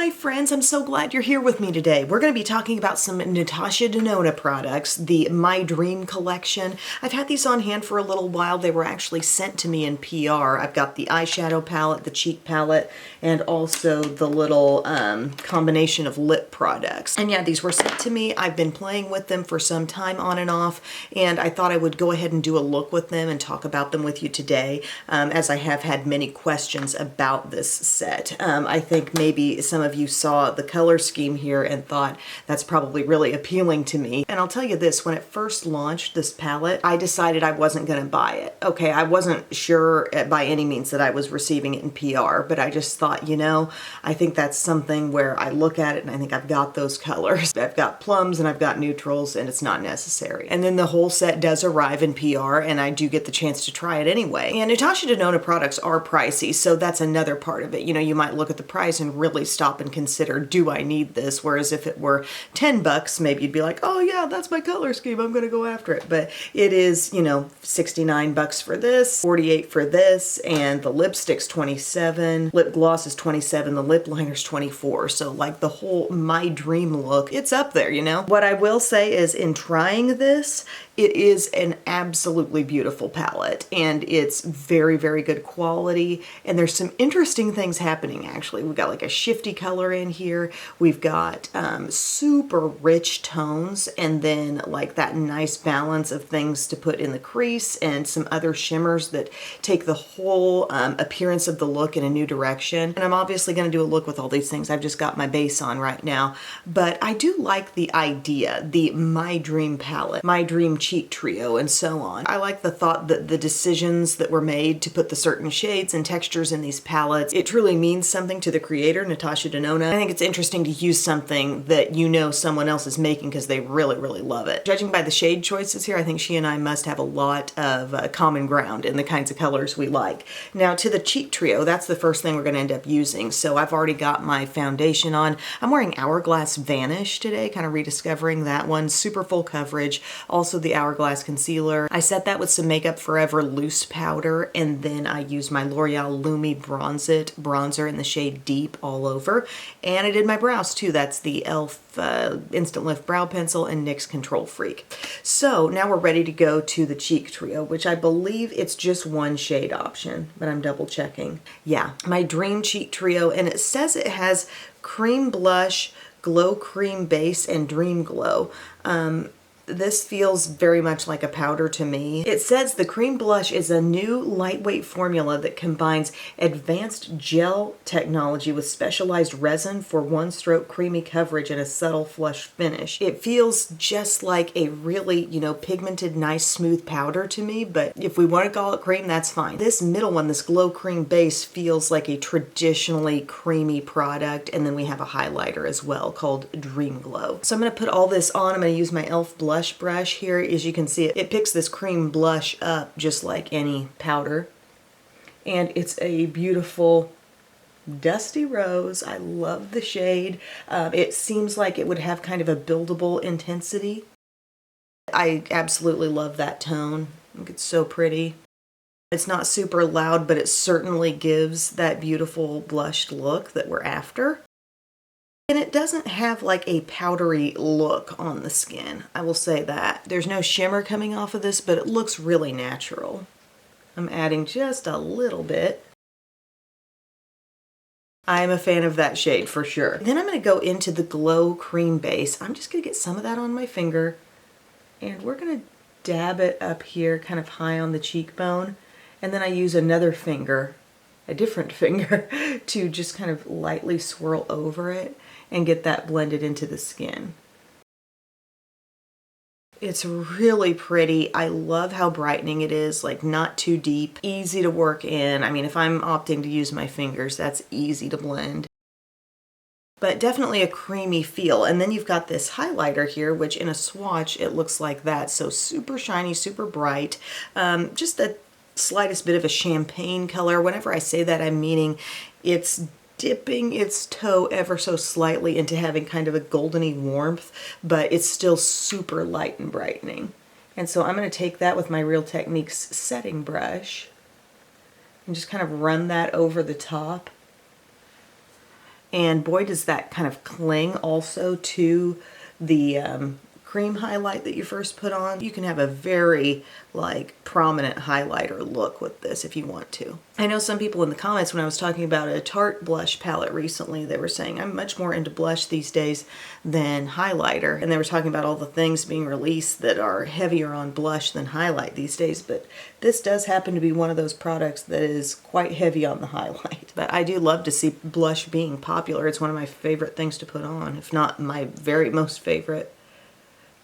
my friends, I'm so glad you're here with me today. We're going to be talking about some Natasha Denona products, the My Dream collection. I've had these on hand for a little while. They were actually sent to me in PR. I've got the eyeshadow palette, the cheek palette, and also the little combination of lip products. And yeah, these were sent to me. I've been playing with them for some time on and off, and I thought I would go ahead and do a look with them and talk about them with you today, as I have had many questions about this set. I think maybe some of you saw the color scheme here and thought that's probably really appealing to me. And I'll tell you this, when it first launched, this palette, I decided I wasn't going to buy it. Okay, I wasn't sure by any means that I was receiving it in PR, but I just thought, you know, I think that's something where I look at it and I think I've got those colors. I've got plums and I've got neutrals and it's not necessary. And then the whole set does arrive in PR and I do get the chance to try it anyway. And Natasha Denona products are pricey, so that's another part of it. You know, you might look at the price and really stop and consider, do I need this? Whereas if it were 10 bucks, maybe you'd be like, oh yeah, that's my color scheme, I'm gonna go after it. But it is, you know, 69 bucks for this, 48 for this, and the lipstick's 27, lip gloss is 27, the lip liner's 24. So like the whole My Dream look, it's up there, you know? What I will say is in trying this, it is an absolutely beautiful palette and it's very, very good quality. And there's some interesting things happening actually. We've got like a shifty color in here. We've got super rich tones and then like that nice balance of things to put in the crease and some other shimmers that take the whole appearance of the look in a new direction. And I'm obviously going to do a look with all these things. I've just got my base on right now. But I do like the idea, the My Dream palette, My Dream cheek trio, and so on. I like the thought that the decisions that were made to put the certain shades and textures in these palettes, it truly means something to the creator, Natasha Denona. I think it's interesting to use something that you know someone else is making because they really, really love it. Judging by the shade choices here, I think she and I must have a lot of common ground in the kinds of colors we like. Now to the cheek trio, that's the first thing we're going to end up using. So I've already got my foundation on. I'm wearing Hourglass Vanish today, kind of rediscovering that one. Super full coverage. Also the Hourglass concealer. I set that with some Makeup Forever loose powder, and then I used my L'Oreal Lumi Bronze It bronzer in the shade Deep all over. And I did my brows too. That's the e.l.f. Instant Lift Brow Pencil and NYX Control Freak. So now we're ready to go to the cheek trio, which I believe it's just one shade option, but I'm double checking. Yeah, My Dream cheek trio, and it says it has cream blush, glow cream base, and dream glow. This feels very much like a powder to me. It says the cream blush is a new lightweight formula that combines advanced gel technology with specialized resin for one-stroke creamy coverage and a subtle flush finish. It feels just like a really, you know, pigmented, nice, smooth powder to me, but if we want to call it cream, that's fine. This middle one, this glow cream base, feels like a traditionally creamy product, and then we have a highlighter as well called Dream Glow. So I'm going to put all this on. I'm going to use my e.l.f. blush brush here. As you can see, it picks this cream blush up just like any powder, and it's a beautiful dusty rose. I love the shade. It seems like it would have kind of a buildable intensity. I absolutely love that tone. I think it's so pretty. It's not super loud, but it certainly gives that beautiful blushed look that we're after. And it doesn't have like a powdery look on the skin, I will say that. There's no shimmer coming off of this, but it looks really natural. I'm adding just a little bit. I'm a fan of that shade for sure. Then I'm going to go into the Glow Cream Base. I'm just going to get some of that on my finger, and we're going to dab it up here kind of high on the cheekbone. And then I use another finger, a different finger, to just kind of lightly swirl over it and get that blended into the skin. It's really pretty. I love how brightening it is, like not too deep, easy to work in. I mean, if I'm opting to use my fingers, that's easy to blend. But definitely a creamy feel. And then you've got this highlighter here, which in a swatch, it looks like that. So super shiny, super bright. Just the slightest bit of a champagne color. Whenever I say that, I'm meaning it's dipping its toe ever so slightly into having kind of a goldeny warmth, but it's still super light and brightening. And so I'm going to take that with my Real Techniques setting brush and just kind of run that over the top. And boy, does that kind of cling also to the cream highlight that you first put on. You can have a very like prominent highlighter look with this if you want to. I know some people in the comments when I was talking about a Tarte blush palette recently, they were saying I'm much more into blush these days than highlighter. And they were talking about all the things being released that are heavier on blush than highlight these days. But this does happen to be one of those products that is quite heavy on the highlight. But I do love to see blush being popular. It's one of my favorite things to put on, if not my very most favorite.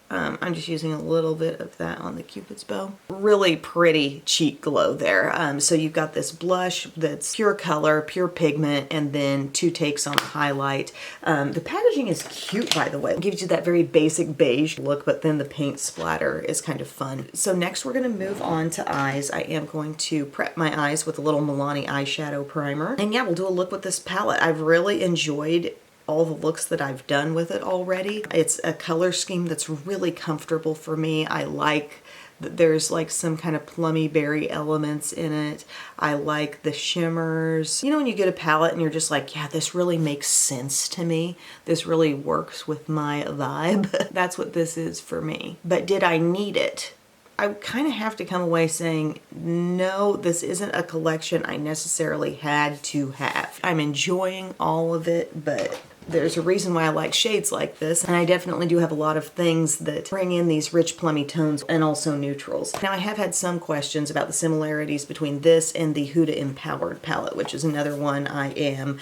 I'm just using a little bit of that on the Cupid's bow. Really pretty cheek glow there. So you've got this blush that's pure color, pure pigment, and then 2 takes on the highlight. The packaging is cute, by the way. It gives you that very basic beige look, but then the paint splatter is kind of fun. So next we're gonna move on to eyes. I am going to prep my eyes with a little Milani eyeshadow primer. And yeah, we'll do a look with this palette. I've really enjoyed all the looks that I've done with it already. It's a color scheme that's really comfortable for me. I like that there's like some kind of plummy berry elements in it. I like the shimmers. You know when you get a palette and you're just like, yeah, this really makes sense to me. This really works with my vibe. That's what this is for me. But did I need it? I kind of have to come away saying, no, this isn't a collection I necessarily had to have. I'm enjoying all of it, but there's a reason why I like shades like this, and I definitely do have a lot of things that bring in these rich plummy tones and also neutrals. Now I have had some questions about the similarities between this and the Huda Empowered palette, which is another one I am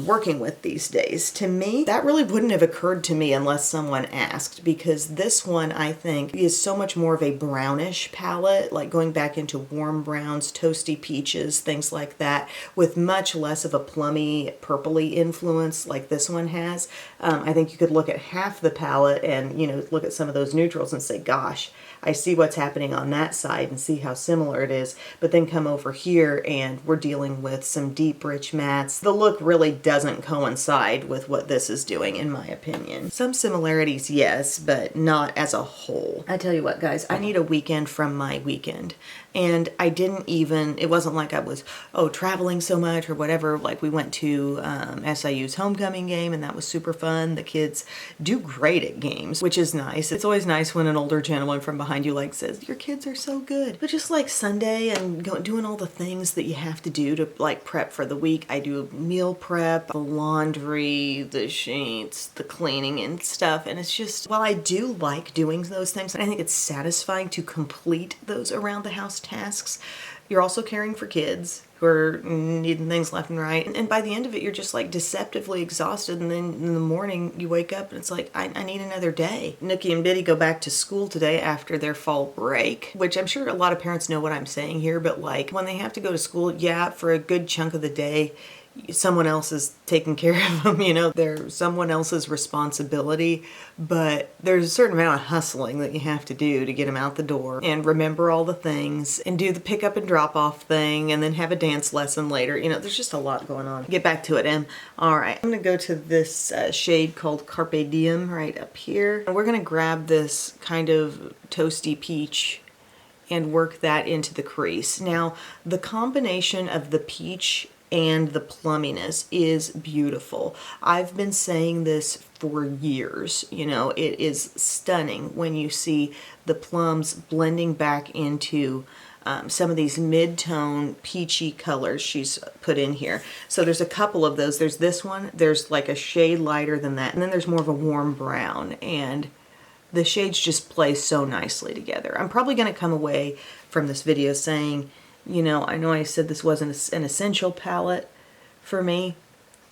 working with these days. To me, that really wouldn't have occurred to me unless someone asked, because this one I think is so much more of a brownish palette, like going back into warm browns, toasty peaches, things like that, with much less of a plummy, purpley influence like this one has. I think you could look at half the palette and, you know, look at some of those neutrals and say, gosh, I see what's happening on that side and see how similar it is, but then come over here and we're dealing with some deep, rich mattes. The look really doesn't coincide with what this is doing, in my opinion. Some similarities, yes, but not as a whole. I tell you what, guys, I need a weekend from my weekend. And I didn't even, it wasn't like I was, oh, traveling so much or whatever. Like we went to SIU's homecoming game and that was super fun. The kids do great at games, which is nice. It's always nice when an older gentleman from behind you like says, your kids are so good. But just like Sunday and doing all the things that you have to do to like prep for the week. I do meal prep, the laundry, the sheets, the cleaning and stuff. And it's just, while I do like doing those things, I think it's satisfying to complete those around the house tasks. You're also caring for kids who are needing things left and right. And by the end of it, you're just like deceptively exhausted. And then in the morning you wake up and it's like, I need another day. Nookie and Biddy go back to school today after their fall break, which I'm sure a lot of parents know what I'm saying here, but like when they have to go to school, yeah, for a good chunk of the day, someone else is taking care of them, you know, they're someone else's responsibility, but there's a certain amount of hustling that you have to do to get them out the door and remember all the things and do the pick up and drop off thing and then have a dance lesson later. You know, there's just a lot going on. Get back to it, Em. All right, I'm gonna go to this shade called Carpe Diem right up here. And we're gonna grab this kind of toasty peach and work that into the crease. Now, the combination of the peach and the plumminess is beautiful. I've been saying this for years. You know, it is stunning when you see the plums blending back into some of these mid-tone peachy colors she's put in here. So there's a couple of those. There's this one, there's like a shade lighter than that, and then there's more of a warm brown, and the shades just play so nicely together. I'm probably going to come away from this video saying, you know I said this wasn't an essential palette for me,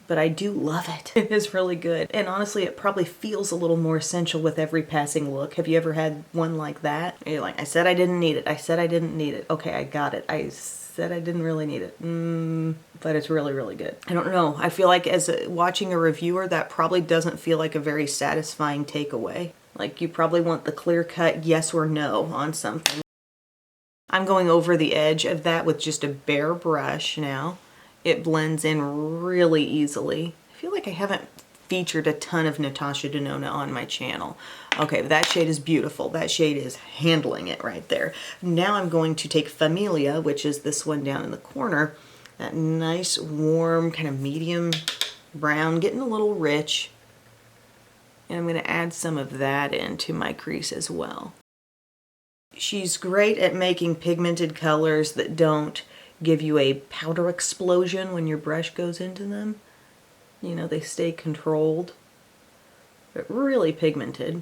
but I do love it. It is really good. And honestly, it probably feels a little more essential with every passing look. Have you ever had one like that? You're like, I said I didn't need it. I said I didn't need it. Okay, I got it. I said I didn't really need it. But it's really, really good. I don't know. I feel like watching a reviewer, that probably doesn't feel like a very satisfying takeaway. Like you probably want the clear-cut yes or no on something. I'm going over the edge of that with just a bare brush now. It blends in really easily. I feel like I haven't featured a ton of Natasha Denona on my channel. Okay, that shade is beautiful. That shade is handling it right there. Now I'm going to take Familia, which is this one down in the corner, that nice, warm, kind of medium brown, getting a little rich. And I'm going to add some of that into my crease as well. She's great at making pigmented colors that don't give you a powder explosion when your brush goes into them. You know, they stay controlled, but really pigmented.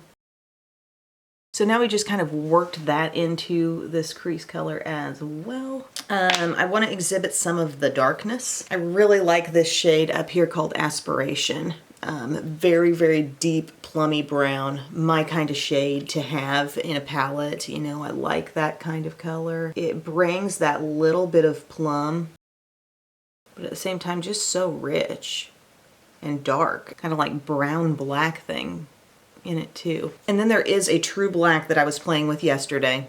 So now we just kind of worked that into this crease color as well. I want to exhibit some of the darkness. I really like this shade up here called Aspiration. Very, very deep, plummy brown. My kind of shade to have in a palette. You know, I like that kind of color. It brings that little bit of plum, but at the same time just so rich and dark. Kind of like brown black thing in it too. And then there is a true black that I was playing with yesterday.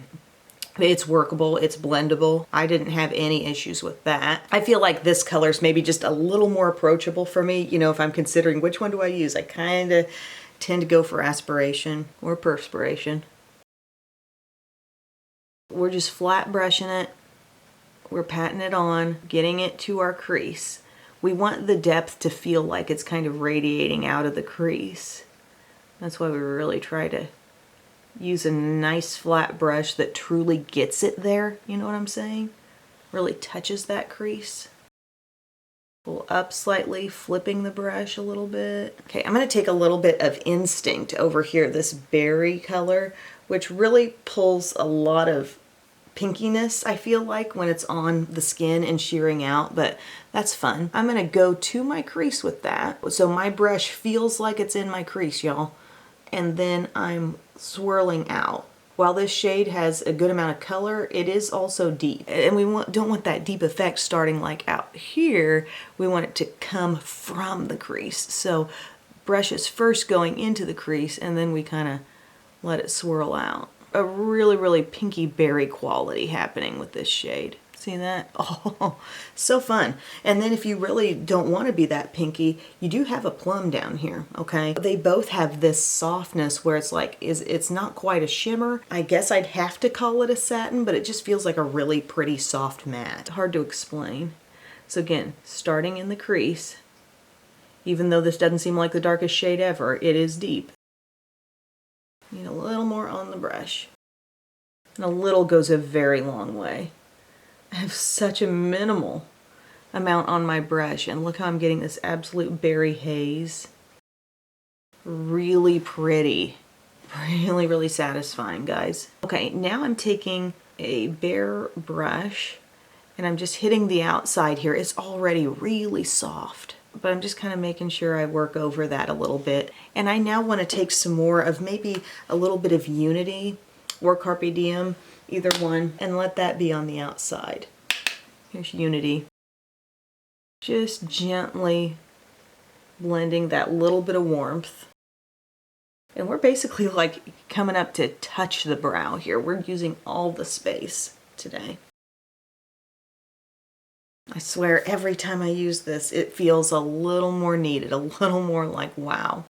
It's workable, it's blendable. I didn't have any issues with that. I feel like this color is maybe just a little more approachable for me. You know, if I'm considering which one do I use, I kind of tend to go for Aspiration or Perspiration. We're just flat brushing it. We're patting it on, getting it to our crease. We want the depth to feel like it's kind of radiating out of the crease. That's why we really try to use a nice flat brush that truly gets it there, you know what I'm saying? Really touches that crease. Pull up slightly, flipping the brush a little bit. Okay, I'm going to take a little bit of Instinct over here, this berry color, which really pulls a lot of pinkiness, I feel like, when it's on the skin and shearing out, but that's fun. I'm going to go to my crease with that. So my brush feels like it's in my crease, y'all. And then I'm swirling out. While this shade has a good amount of color, it is also deep. And we don't want that deep effect starting like out here. We want it to come from the crease. So brush is first going into the crease and then we kind of let it swirl out. A really, really pinky berry quality happening with this shade. See that? Oh, so fun. And then if you really don't want to be that pinky, you do have a plum down here, okay? They both have this softness where it's like, it's not quite a shimmer. I guess I'd have to call it a satin, but it just feels like a really pretty soft matte. Hard to explain. So again, starting in the crease, even though this doesn't seem like the darkest shade ever, it is deep. Need a little more on the brush. And a little goes a very long way. I have such a minimal amount on my brush, and look how I'm getting this absolute berry haze. Really pretty. Really, really satisfying, guys. Okay, now I'm taking a bare brush and I'm just hitting the outside here. It's already really soft, but I'm just kind of making sure I work over that a little bit. And I now want to take some more of maybe a little bit of Unity or Carpe Diem, either one, and let that be on the outside. Here's Unity. Just gently blending that little bit of warmth. And we're basically like coming up to touch the brow here. We're using all the space today. I swear every time I use this, it feels a little more needed, a little more like wow.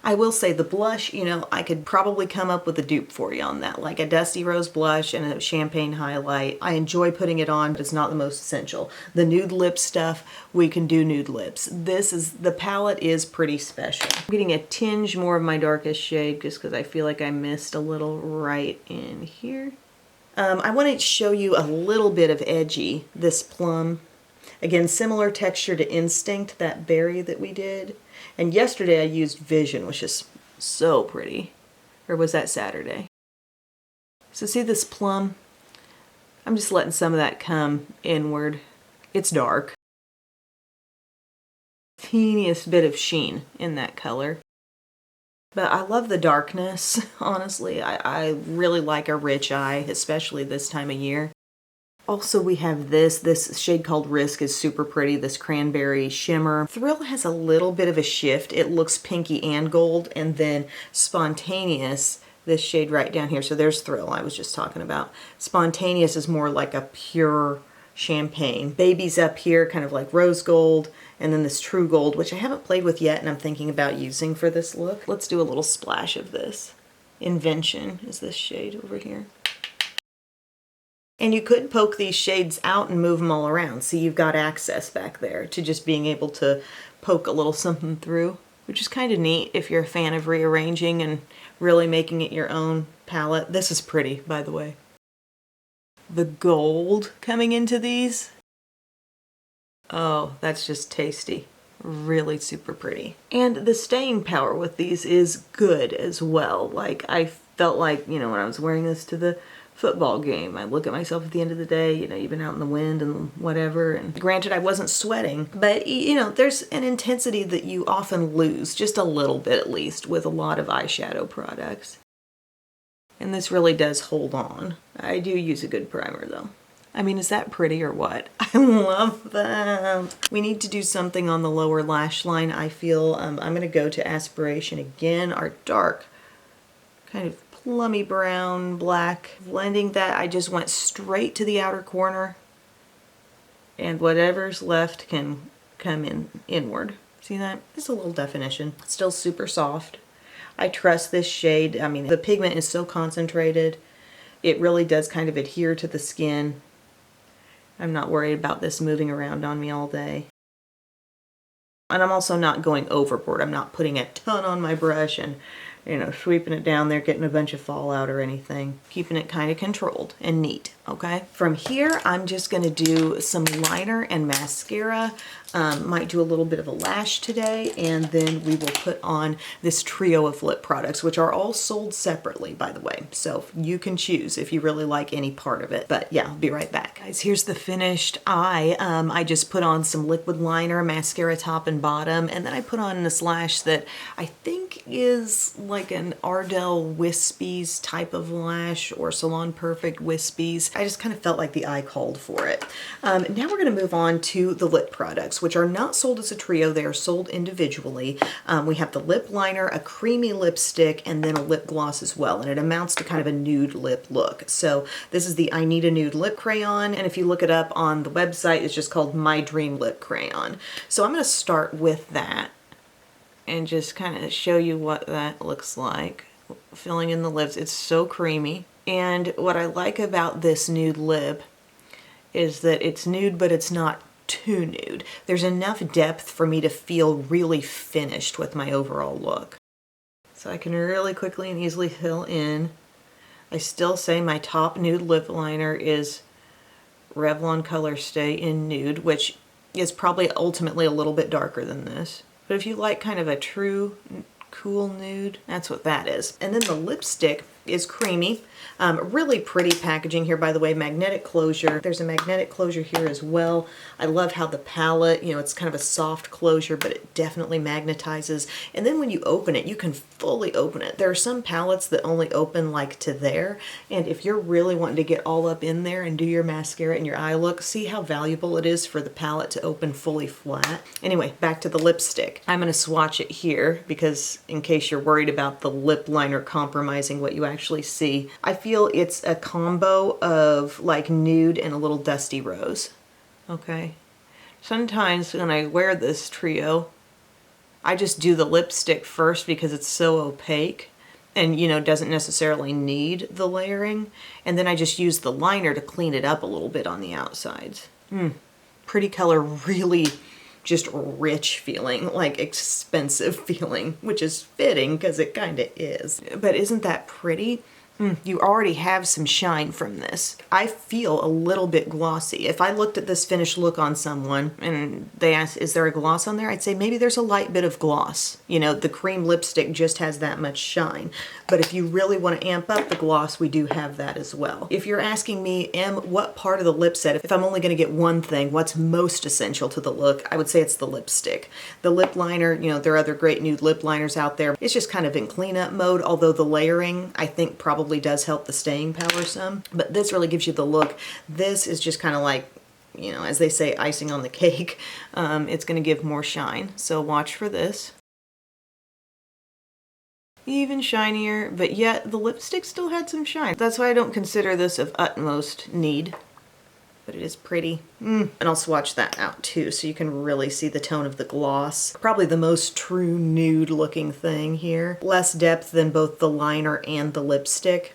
I will say the blush, you know, I could probably come up with a dupe for you on that, like a Dusty Rose blush and a champagne highlight. I enjoy putting it on, but it's not the most essential. The nude lip stuff, we can do nude lips. The palette is pretty special. I'm getting a tinge more of my darkest shade just because I feel like I missed a little right in here. I want to show you a little bit of edgy, this plum. Again, similar texture to Instinct, that berry that we did. And yesterday I used Vision, which is so pretty. Or was that Saturday? So see this plum? I'm just letting some of that come inward. It's dark. Teeniest bit of sheen in that color. But I love the darkness, honestly. I really like a rich eye, especially this time of year. Also, we have this shade called Risk is super pretty, this cranberry shimmer. Thrill has a little bit of a shift. It looks pinky and gold, and then Spontaneous, this shade right down here. So there's Thrill I was just talking about. Spontaneous is more like a pure champagne. Baby's up here, kind of like rose gold, and then this true gold, which I haven't played with yet and I'm thinking about using for this look. Let's do a little splash of this. Invention is this shade over here. And you could poke these shades out and move them all around. See, you've got access back there to just being able to poke a little something through, which is kind of neat if you're a fan of rearranging and really making it your own palette. This is pretty, by the way. The gold coming into these. Oh, that's just tasty. Really super pretty. And the staying power with these is good as well. Like, I felt like, you know, when I was wearing this to the football game, I look at myself at the end of the day, you know, you've been out in the wind and whatever, and granted I wasn't sweating, but you know, there's an intensity that you often lose, just a little bit at least, with a lot of eyeshadow products. And this really does hold on. I do use a good primer though. I mean, is that pretty or what? I love them. We need to do something on the lower lash line. I feel I'm gonna go to Aspiration again, our dark, kind of plummy brown, black. Blending that, I just went straight to the outer corner, and whatever's left can come in inward. See that? Just a little definition. Still super soft. I trust this shade. I mean, the pigment is so concentrated. It really does kind of adhere to the skin. I'm not worried about this moving around on me all day. And I'm also not going overboard. I'm not putting a ton on my brush and, you know, sweeping it down there, getting a bunch of fallout or anything. Keeping it kind of controlled and neat, okay? From here, I'm just gonna do some liner and mascara. Might do a little bit of a lash today, and then we will put on this trio of lip products, which are all sold separately, by the way. So you can choose if you really like any part of it. But yeah, I'll be right back. Guys, here's the finished eye. I just put on some liquid liner, mascara top and bottom, and then I put on this lash that I think is like an Ardell Wispies type of lash, or Salon Perfect Wispies. I just kind of felt like the eye called for it. Now we're gonna move on to the lip products, which are not sold as a trio. They are sold individually. We have the lip liner, a creamy lipstick, and then a lip gloss as well. And it amounts to kind of a nude lip look. So this is the I Need a Nude Lip Crayon. And if you look it up on the website, it's just called My Dream Lip Crayon. So I'm gonna start with that and just kind of show you what that looks like. Filling in the lips, it's so creamy. And what I like about this nude lip is that it's nude, but it's not too nude. There's enough depth for me to feel really finished with my overall look. So I can really quickly and easily fill in. I still say my top nude lip liner is Revlon Color Stay in Nude, which is probably ultimately a little bit darker than this. But if you like kind of a true cool nude, that's what that is. And then the lipstick is creamy. Really pretty packaging here, by the way. Magnetic closure. There's a magnetic closure here as well. I love how the palette, you know, it's kind of a soft closure, but it definitely magnetizes. And then when you open it, you can fully open it. There are some palettes that only open like to there. And if you're really wanting to get all up in there and do your mascara and your eye look, see how valuable it is for the palette to open fully flat. Anyway, back to the lipstick. I'm going to swatch it here because in case you're worried about the lip liner compromising what you actually see, I feel it's a combo of like nude and a little dusty rose. Okay. Sometimes when I wear this trio, I just do the lipstick first because it's so opaque and, you know, doesn't necessarily need the layering. And then I just use the liner to clean it up a little bit on the outsides. Pretty color, really just rich feeling, like expensive feeling, which is fitting because it kind of is. But isn't that pretty? You already have some shine from this. I feel a little bit glossy. If I looked at this finished look on someone and they asked, is there a gloss on there? I'd say maybe there's a light bit of gloss. You know, the cream lipstick just has that much shine. But if you really want to amp up the gloss, we do have that as well. If you're asking me, what part of the lip set, if I'm only going to get one thing, what's most essential to the look, I would say it's the lipstick. The lip liner, you know, there are other great nude lip liners out there. It's just kind of in cleanup mode, although the layering, I think, probably does help the staying power some. But this really gives you the look. This is just kind of like, you know, as they say, icing on the cake. It's going to give more shine. So watch for this. Even shinier, but yet the lipstick still had some shine. That's why I don't consider this of utmost need, but it is pretty. And I'll swatch that out too, so you can really see the tone of the gloss. Probably the most true nude looking thing here. Less depth than both the liner and the lipstick,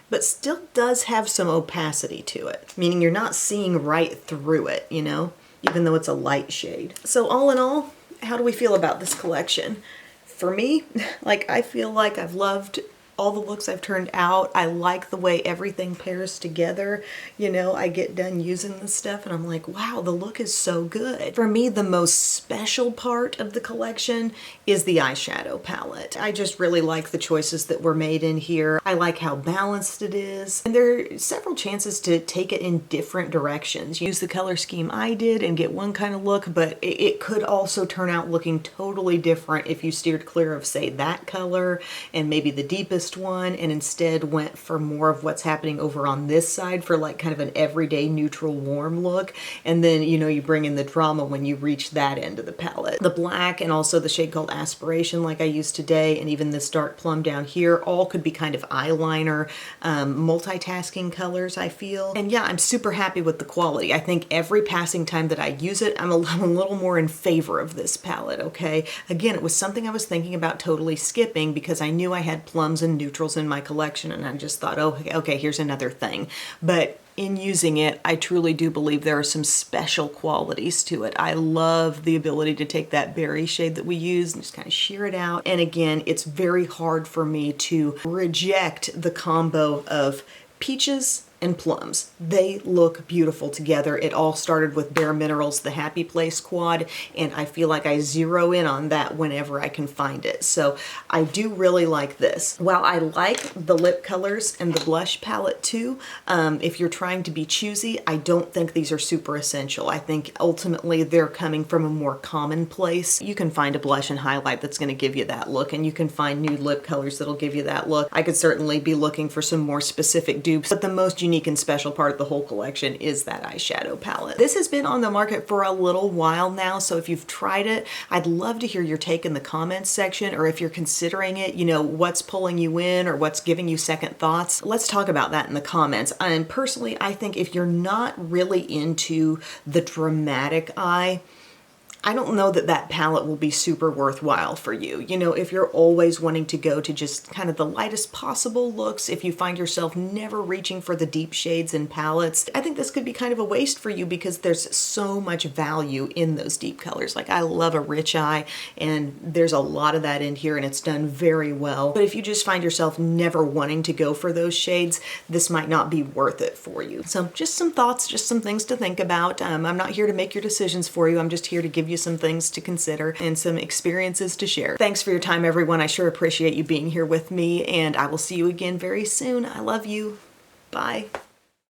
but still does have some opacity to it, meaning you're not seeing right through it, you know, even though it's a light shade. So all in all, how do we feel about this collection? For me, like, I feel like I've loved all the looks I've turned out. I like the way everything pairs together. You know, I get done using this stuff and I'm like, wow, the look is so good. For me, the most special part of the collection is the eyeshadow palette. I just really like the choices that were made in here. I like how balanced it is. And there are several chances to take it in different directions. Use the color scheme I did and get one kind of look, but it could also turn out looking totally different if you steered clear of, say, that color and maybe the deepest one, and instead went for more of what's happening over on this side for like kind of an everyday neutral warm look. And then, you know, you bring in the drama when you reach that end of the palette. The black and also the shade called Aspiration like I used today, and even this dark plum down here, all could be kind of eyeliner, multitasking colors, I feel. And yeah, I'm super happy with the quality. I think every passing time that I use it, I'm a little more in favor of this palette, okay? Again, it was something I was thinking about totally skipping because I knew I had plums and neutrals in my collection, and I just thought, oh, okay, here's another thing. But in using it, I truly do believe there are some special qualities to it. I love the ability to take that berry shade that we use and just kind of sheer it out. And again, it's very hard for me to reject the combo of peaches and plums. They look beautiful together. It all started with Bare Minerals, the Happy Place quad, and I feel like I zero in on that whenever I can find it. So I do really like this. While I like the lip colors and the blush palette too, if you're trying to be choosy, I don't think these are super essential. I think ultimately they're coming from a more common place. You can find a blush and highlight that's going to give you that look, and you can find nude lip colors that'll give you that look. I could certainly be looking for some more specific dupes, but the most unique and special part of the whole collection is that eyeshadow palette. This has been on the market for a little while now, so if you've tried it, I'd love to hear your take in the comments section, or if you're considering it, you know, what's pulling you in or what's giving you second thoughts. Let's talk about that in the comments. And personally, I think if you're not really into the dramatic eye, I don't know that that palette will be super worthwhile for you. You know, if you're always wanting to go to just kind of the lightest possible looks, if you find yourself never reaching for the deep shades in palettes, I think this could be kind of a waste for you because there's so much value in those deep colors. Like, I love a rich eye, and there's a lot of that in here, and it's done very well. But if you just find yourself never wanting to go for those shades, this might not be worth it for you. So just some thoughts, just some things to think about. I'm not here to make your decisions for you. I'm just here to give you some things to consider and some experiences to share. Thanks for your time, everyone. I sure appreciate you being here with me, and I will see you again very soon. I love you. Bye.